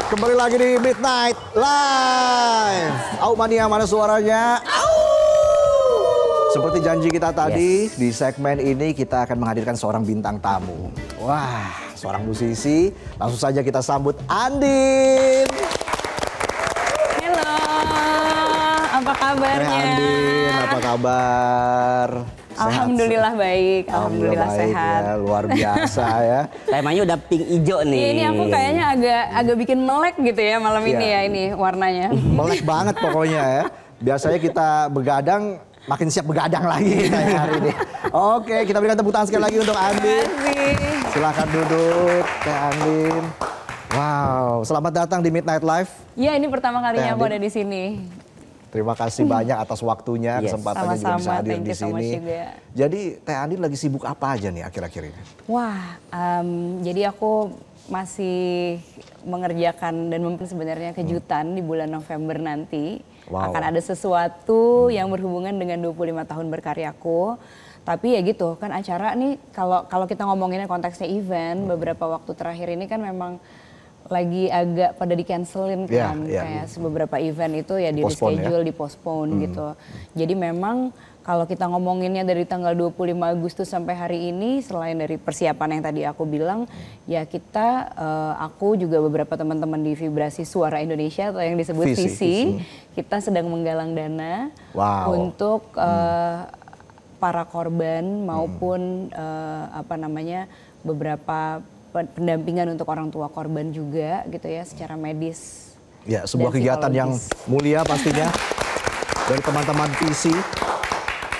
Kembali lagi di Midnight Live. Au mania, mana suaranya? Au! Seperti janji kita tadi, di segmen ini kita akan menghadirkan seorang bintang tamu. Wah, seorang musisi. Langsung saja kita sambut Andin. Halo, apa kabarnya? Andin, apa kabar? Alhamdulillah baik, alhamdulillah sehat. Ya, luar biasa ya. Temanya udah pink hijau nih. Ini aku kayaknya agak bikin melek gitu ya malam ini ya ini warnanya. Melek banget pokoknya ya. Biasanya kita begadang, makin siap begadang lagi kayak hari ini. Oke, kita berikan tepuk tangan sekali lagi untuk Andin. Silakan duduk, Teh Andin. Wow, selamat datang di Midnight Live. Iya, ini pertama kalinya aku ada di sini. Terima kasih banyak atas waktunya, kesempatannya juga bisa hadir di sini. Jadi Teh Andin lagi sibuk apa aja nih akhir-akhir ini? Wah, jadi aku masih mengerjakan dan sebenarnya kejutan di bulan November nanti. Wow. Akan ada sesuatu yang berhubungan dengan 25 tahun berkaryaku. Tapi ya gitu kan acara nih kalau kita ngomonginnya konteksnya event, beberapa waktu terakhir ini kan memang lagi agak pada di-cancelin kan. Kayak beberapa event itu ya di reschedule, di-postpone gitu. Jadi memang kalau kita ngomonginnya dari tanggal 25 Agustus sampai hari ini, selain dari persiapan yang tadi aku bilang, ya kita, aku juga beberapa teman-teman di Vibrasi Suara Indonesia atau yang disebut Visi, kita sedang menggalang dana untuk para korban maupun beberapa pendampingan untuk orang tua korban juga gitu ya secara medis. Ya, sebuah kegiatan yang mulia pastinya dari teman-teman Visi.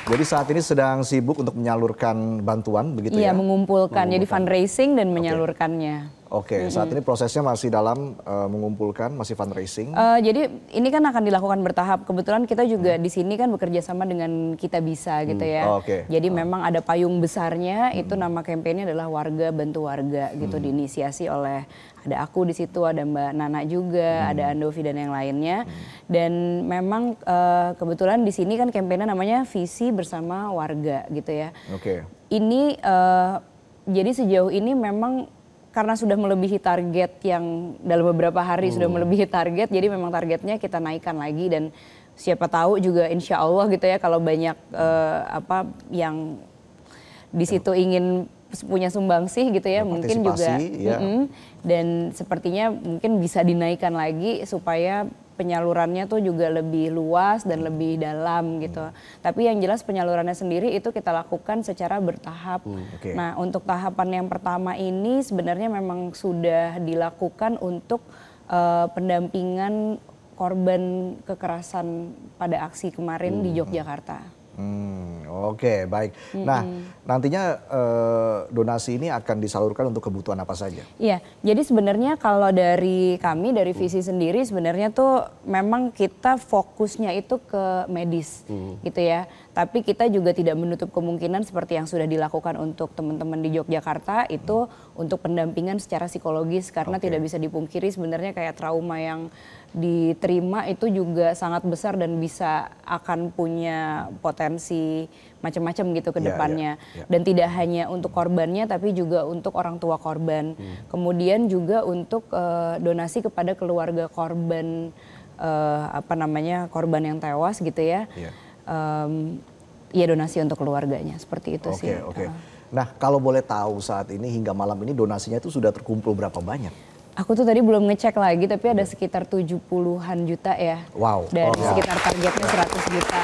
Jadi saat ini sedang sibuk untuk menyalurkan bantuan begitu ya? Iya, mengumpulkan. Jadi fundraising dan menyalurkannya. Oke, saat ini prosesnya masih dalam mengumpulkan, masih fundraising. Jadi ini kan akan dilakukan bertahap. Kebetulan kita juga di sini kan bekerja sama dengan Kita Bisa gitu ya. Jadi memang ada payung besarnya, itu nama kampanye adalah Warga Bantu Warga gitu, diinisiasi oleh ada aku di situ, ada Mbak Nana juga, ada Andovi dan yang lainnya. Dan memang kebetulan di sini kan kampanye namanya Visi Bersama Warga gitu ya. Ini jadi sejauh ini memang karena sudah melebihi target yang dalam beberapa hari sudah melebihi target, jadi memang targetnya kita naikkan lagi dan siapa tahu juga insya Allah gitu ya kalau banyak yang di situ ingin punya sumbangsih gitu ya mungkin juga dan sepertinya mungkin bisa dinaikkan lagi supaya penyalurannya tuh juga lebih luas dan lebih dalam gitu. Tapi yang jelas penyalurannya sendiri itu kita lakukan secara bertahap. Nah untuk tahapan yang pertama ini sebenarnya memang sudah dilakukan untuk pendampingan korban kekerasan pada aksi kemarin di Yogyakarta. Oke, baik. Nah, nantinya donasi ini akan disalurkan untuk kebutuhan apa saja? Iya, jadi sebenarnya kalau dari kami, dari Visi sendiri sebenarnya tuh memang kita fokusnya itu ke medis gitu ya. Tapi kita juga tidak menutup kemungkinan seperti yang sudah dilakukan untuk teman-teman di Yogyakarta itu untuk pendampingan secara psikologis karena tidak bisa dipungkiri sebenarnya kayak trauma yang diterima itu juga sangat besar dan bisa akan punya potensi macam-macam gitu ke depannya. Dan tidak hanya untuk korbannya tapi juga untuk orang tua korban. Kemudian juga untuk donasi kepada keluarga korban korban yang tewas gitu ya. Ya donasi untuk keluarganya seperti itu sih. Nah, kalau boleh tahu saat ini hingga malam ini donasinya itu sudah terkumpul berapa banyak? Aku tuh tadi belum ngecek lagi tapi ada sekitar 70-an juta ya. Dari sekitar targetnya 100 juta.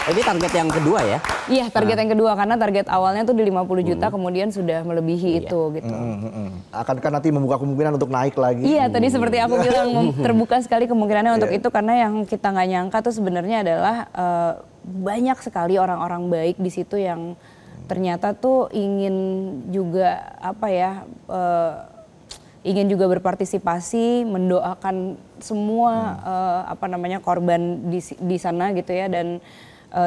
Ini target yang kedua ya? Iya, target yang kedua karena target awalnya tuh di 50 juta kemudian sudah melebihi itu gitu. Akankah nanti membuka kemungkinan untuk naik lagi? Iya, tadi seperti aku bilang terbuka sekali kemungkinannya untuk itu karena yang kita nggak nyangka tuh sebenarnya adalah banyak sekali orang-orang baik di situ yang ternyata tuh ingin juga ingin juga berpartisipasi, mendoakan semua korban di sana gitu ya dan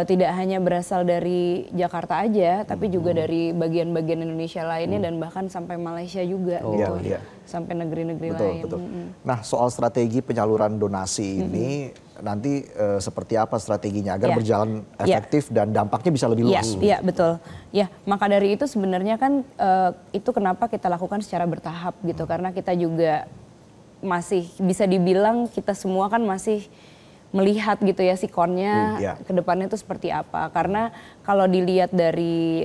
tidak hanya berasal dari Jakarta aja, tapi juga dari bagian-bagian Indonesia lainnya dan bahkan sampai Malaysia juga gitu, sampai negeri-negeri lain. Nah, soal strategi penyaluran donasi ini nanti seperti apa strateginya agar berjalan efektif dan dampaknya bisa lebih luas? Iya, betul. Ya, maka dari itu sebenarnya kan itu kenapa kita lakukan secara bertahap gitu, karena kita juga masih bisa dibilang kita semua kan masih melihat gitu ya sikonnya ke depannya itu seperti apa. Karena kalau dilihat dari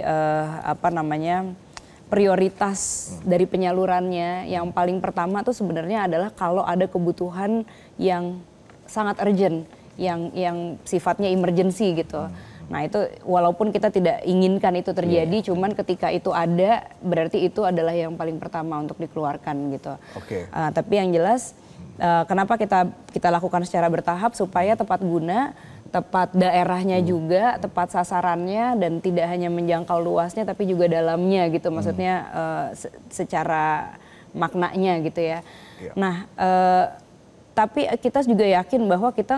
prioritas dari penyalurannya, yang paling pertama tuh sebenarnya adalah kalau ada kebutuhan yang sangat urgent, yang sifatnya emergency gitu. Nah itu walaupun kita tidak inginkan itu terjadi, cuman ketika itu ada berarti itu adalah yang paling pertama untuk dikeluarkan gitu. Tapi yang jelas kenapa kita lakukan secara bertahap supaya tepat guna, tepat daerahnya juga, tepat sasarannya, dan tidak hanya menjangkau luasnya tapi juga dalamnya gitu, maksudnya secara maknanya gitu ya. Nah tapi kita juga yakin bahwa kita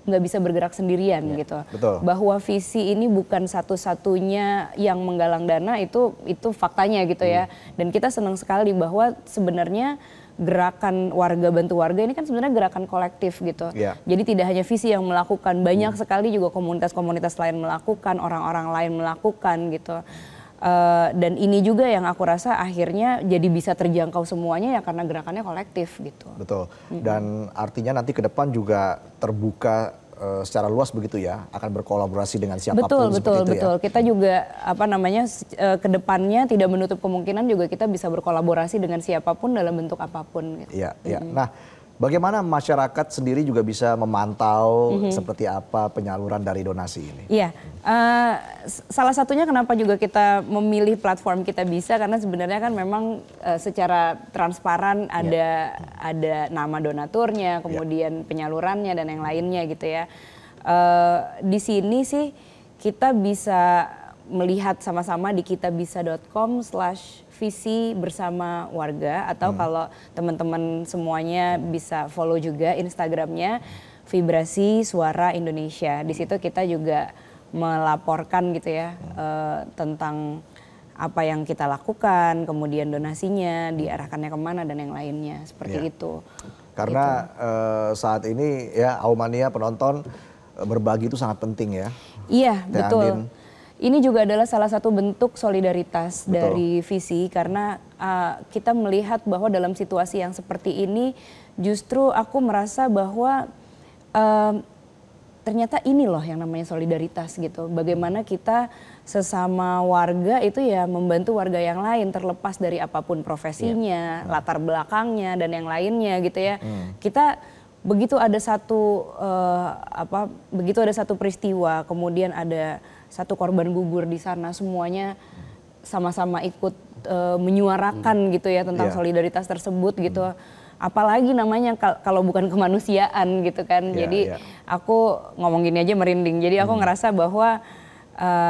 nggak bisa bergerak sendirian gitu. Betul. Bahwa visi ini bukan satu-satunya yang menggalang dana, itu faktanya gitu ya. Dan kita senang sekali bahwa sebenarnya gerakan warga bantu warga ini kan sebenarnya gerakan kolektif gitu. Jadi tidak hanya visi yang melakukan, banyak sekali juga komunitas-komunitas lain melakukan, orang-orang lain melakukan gitu. Dan ini juga yang aku rasa akhirnya jadi bisa terjangkau semuanya ya karena gerakannya kolektif gitu. Betul. Dan artinya nanti ke depan juga terbuka secara luas begitu ya, akan berkolaborasi dengan siapapun seperti itu ya. Kita juga ke depannya tidak menutup kemungkinan juga kita bisa berkolaborasi dengan siapapun dalam bentuk apapun. Gitu. Nah, bagaimana masyarakat sendiri juga bisa memantau seperti apa penyaluran dari donasi ini? Salah satunya kenapa juga kita memilih platform Kita Bisa, karena sebenarnya kan memang secara transparan ada nama donaturnya, kemudian penyalurannya dan yang lainnya gitu ya. Di sini sih kita bisa melihat sama-sama di kitabisa.com/visi bersama warga, atau kalau teman-teman semuanya bisa follow juga Instagramnya Vibrasi Suara Indonesia. Di situ kita juga melaporkan gitu ya tentang apa yang kita lakukan, kemudian donasinya diarahkannya kemana dan yang lainnya seperti itu. Karena saat ini ya Aumania penonton berbagi itu sangat penting ya. Iya betul. Ini juga adalah salah satu bentuk solidaritas dari visi, karena kita melihat bahwa dalam situasi yang seperti ini justru aku merasa bahwa ternyata ini loh yang namanya solidaritas gitu. Bagaimana kita sesama warga itu ya membantu warga yang lain terlepas dari apapun profesinya, latar belakangnya dan yang lainnya gitu ya. Kita begitu ada satu peristiwa, kemudian ada satu korban gugur di sana, semuanya sama-sama ikut menyuarakan gitu ya tentang solidaritas tersebut gitu. Apalagi namanya kalau bukan kemanusiaan gitu kan. Jadi aku ngomong gini aja merinding. Jadi aku ngerasa bahwa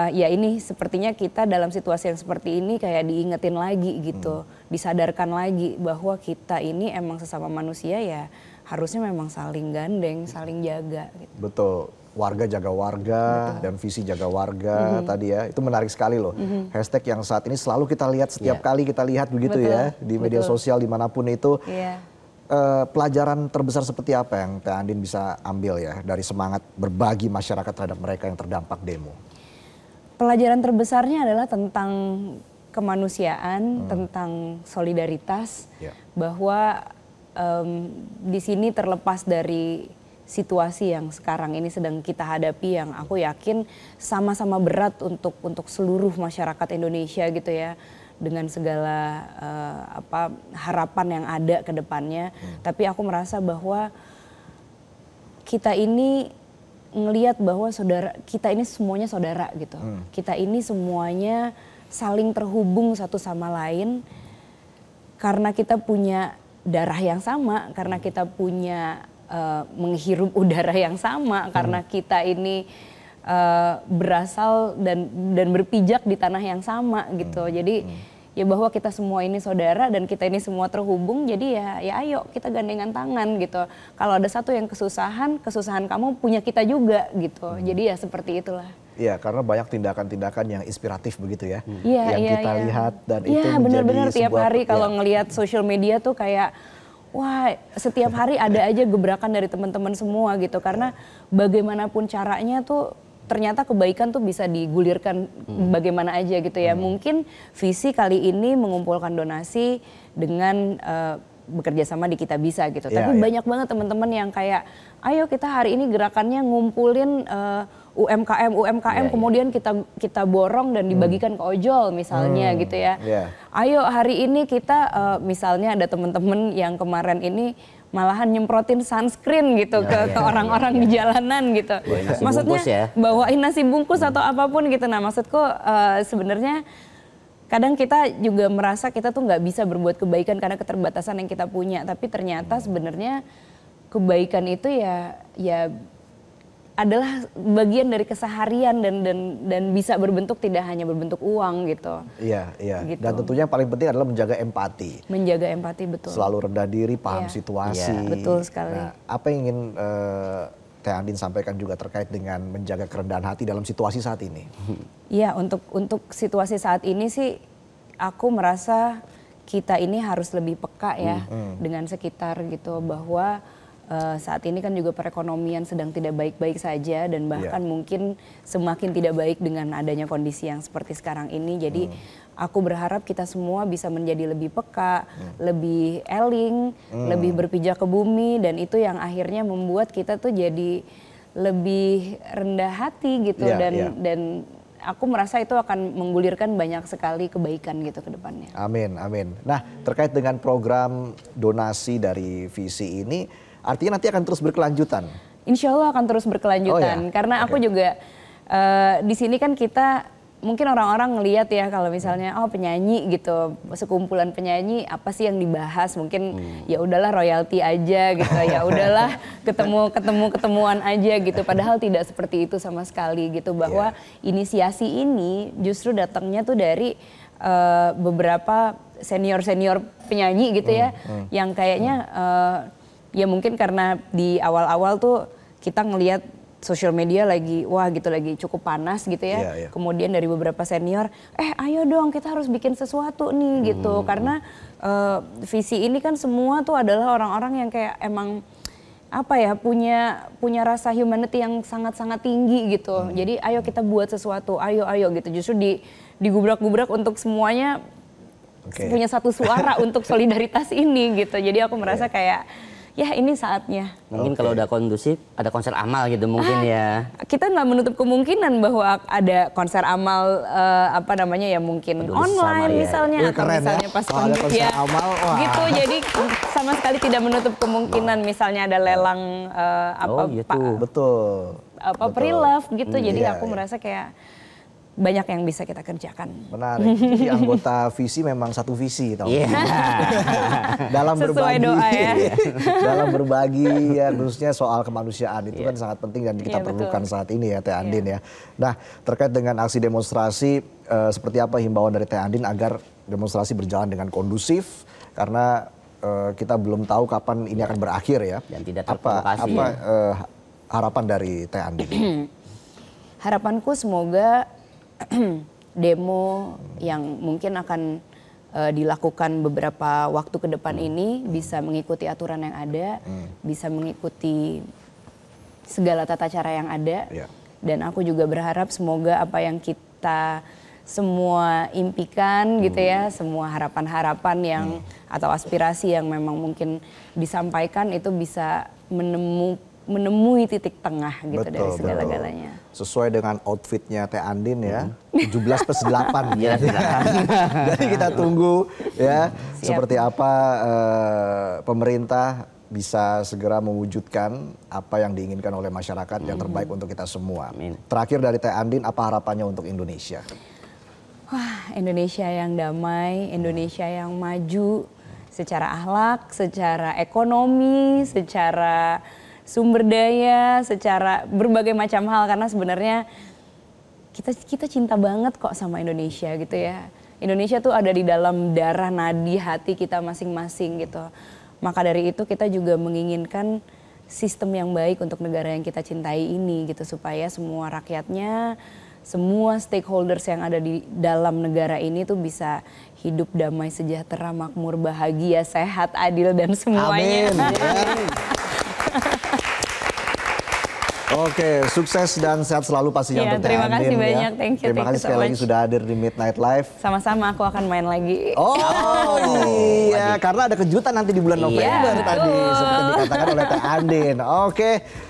ya ini sepertinya kita dalam situasi yang seperti ini kayak diingetin lagi gitu. Disadarkan lagi bahwa kita ini emang sesama manusia ya harusnya memang saling gandeng, saling jaga gitu. Betul. Warga jaga warga dan visi jaga warga tadi ya. Itu menarik sekali loh. Hashtag yang saat ini selalu kita lihat setiap kali kita lihat begitu ya di media sosial dimanapun itu. Pelajaran terbesar seperti apa yang Teh Andin bisa ambil ya dari semangat berbagi masyarakat terhadap mereka yang terdampak demo? Pelajaran terbesarnya adalah tentang kemanusiaan, tentang solidaritas, bahwa di sini terlepas dari situasi yang sekarang ini sedang kita hadapi, yang aku yakin sama-sama berat untuk seluruh masyarakat Indonesia gitu ya. Dengan segala harapan yang ada ke depannya. Tapi aku merasa bahwa kita ini ngelihat bahwa kita ini semuanya saudara gitu. Kita ini semuanya saling terhubung satu sama lain karena kita punya darah yang sama, karena kita punya menghirup udara yang sama, karena kita ini berasal dan berpijak di tanah yang sama gitu. Jadi ya bahwa kita semua ini saudara dan kita ini semua terhubung, jadi ya ayo kita gandengan tangan gitu. Kalau ada satu yang kesusahan kamu punya kita juga gitu. Jadi ya seperti itulah. Iya, karena banyak tindakan-tindakan yang inspiratif begitu ya. Yang kita lihat dan itu menjadi benar-benar tiap sebuah, hari kalau ngelihat social media tuh kayak wah, setiap hari ada aja gebrakan dari teman-teman semua gitu. Karena bagaimanapun caranya tuh ternyata kebaikan tuh bisa digulirkan bagaimana aja gitu ya. Mungkin visi kali ini mengumpulkan donasi dengan bekerja sama di Kita Bisa gitu. Tapi banyak banget teman-teman yang kayak, ayo kita hari ini gerakannya ngumpulin UMKM kemudian kita borong dan dibagikan ke ojol misalnya gitu ya. Ayo hari ini kita misalnya ada teman-teman yang kemarin ini malahan nyemprotin sunscreen gitu ke orang-orang di jalanan gitu. Maksudnya bawain nasi bungkus atau apapun gitu. Nah maksudku sebenarnya kadang kita juga merasa kita tuh nggak bisa berbuat kebaikan karena keterbatasan yang kita punya. Tapi ternyata sebenarnya kebaikan itu ya adalah bagian dari keseharian dan bisa berbentuk tidak hanya berbentuk uang gitu. Iya. Gitu. Dan tentunya yang paling penting adalah menjaga empati. Menjaga empati, betul. Selalu rendah diri, paham situasi. Betul sekali. Nah, apa yang ingin Teh Andin sampaikan juga terkait dengan menjaga kerendahan hati dalam situasi saat ini? Iya, untuk situasi saat ini sih aku merasa kita ini harus lebih peka ya dengan sekitar gitu, bahwa saat ini kan juga perekonomian sedang tidak baik-baik saja dan bahkan mungkin semakin tidak baik dengan adanya kondisi yang seperti sekarang ini. Jadi aku berharap kita semua bisa menjadi lebih peka, lebih eling, lebih berpijak ke bumi, dan itu yang akhirnya membuat kita tuh jadi lebih rendah hati gitu. Dan aku merasa itu akan menggulirkan banyak sekali kebaikan gitu ke depannya. Amin. Nah, terkait dengan program donasi dari Visi ini, artinya nanti akan terus berkelanjutan? Insya Allah akan terus berkelanjutan. Karena aku juga di sini kan kita mungkin orang-orang ngelihat ya kalau misalnya penyanyi gitu, sekumpulan penyanyi apa sih yang dibahas, mungkin ya udahlah royalti aja gitu, ya udahlah ketemuan aja gitu, padahal tidak seperti itu sama sekali gitu, bahwa inisiasi ini justru datangnya tuh dari beberapa senior penyanyi gitu ya, yang kayaknya ya mungkin karena di awal-awal tuh kita ngelihat sosial media lagi cukup panas gitu ya. Kemudian dari beberapa senior, ayo dong kita harus bikin sesuatu nih gitu. Karena Visi ini kan semua tuh adalah orang-orang yang kayak emang punya rasa humanity yang sangat-sangat tinggi gitu. Jadi ayo kita buat sesuatu, ayo gitu. Justru digubrak-gubrak untuk semuanya punya satu suara untuk solidaritas ini gitu. Jadi aku merasa kayak ya ini saatnya. Mungkin kalau udah kondusif ada konser amal gitu mungkin ya. Kita nggak menutup kemungkinan bahwa ada konser amal ya mungkin online misalnya, atau misalnya pas kondusif ya gitu. Jadi sama sekali tidak menutup kemungkinan misalnya ada lelang pre-love gitu. Jadi aku merasa kayak banyak yang bisa kita kerjakan. Menarik. Jadi anggota Visi memang satu visi, tahu? Dalam sesuai berbagi, doa ya. dalam berbagi ya, khususnya soal kemanusiaan itu kan sangat penting dan kita perlukan saat ini ya, Teh Andin ya. Nah, terkait dengan aksi demonstrasi, seperti apa himbauan dari Teh Andin agar demonstrasi berjalan dengan kondusif, karena kita belum tahu kapan ini akan berakhir ya. Dan tidak terprovokasi. Harapan dari Teh Andin? Harapanku semoga demo yang mungkin akan dilakukan beberapa waktu ke depan ini bisa mengikuti aturan yang ada, bisa mengikuti segala tata cara yang ada. Dan aku juga berharap semoga apa yang kita semua impikan gitu ya, semua harapan-harapan yang atau aspirasi yang memang mungkin disampaikan itu bisa menemui titik tengah gitu dari segala-galanya. Sesuai dengan outfitnya Teh Andin ya, 17+8 ya. Jadi kita tunggu ya seperti apa pemerintah bisa segera mewujudkan apa yang diinginkan oleh masyarakat yang terbaik untuk kita semua. Terakhir dari Teh Andin, apa harapannya untuk Indonesia? Wah, Indonesia yang damai, Indonesia yang maju secara akhlak, secara ekonomi, secara sumber daya, secara berbagai macam hal, karena sebenarnya kita cinta banget kok sama Indonesia gitu ya. Indonesia tuh ada di dalam darah nadi hati kita masing-masing gitu. Maka dari itu kita juga menginginkan sistem yang baik untuk negara yang kita cintai ini gitu, supaya semua rakyatnya, semua stakeholders yang ada di dalam negara ini tuh bisa hidup damai, sejahtera, makmur, bahagia, sehat, adil dan semuanya. Amin. Oke, sukses dan sehat selalu pastinya untuk Teh Andin. Terima kasih banyak, thank you. Terima kasih sekali lagi sudah hadir di Midnight Live. Sama-sama, aku akan main lagi. Oh iya, karena ada kejutan nanti di bulan November tadi seperti dikatakan oleh Teh Andin. Oke,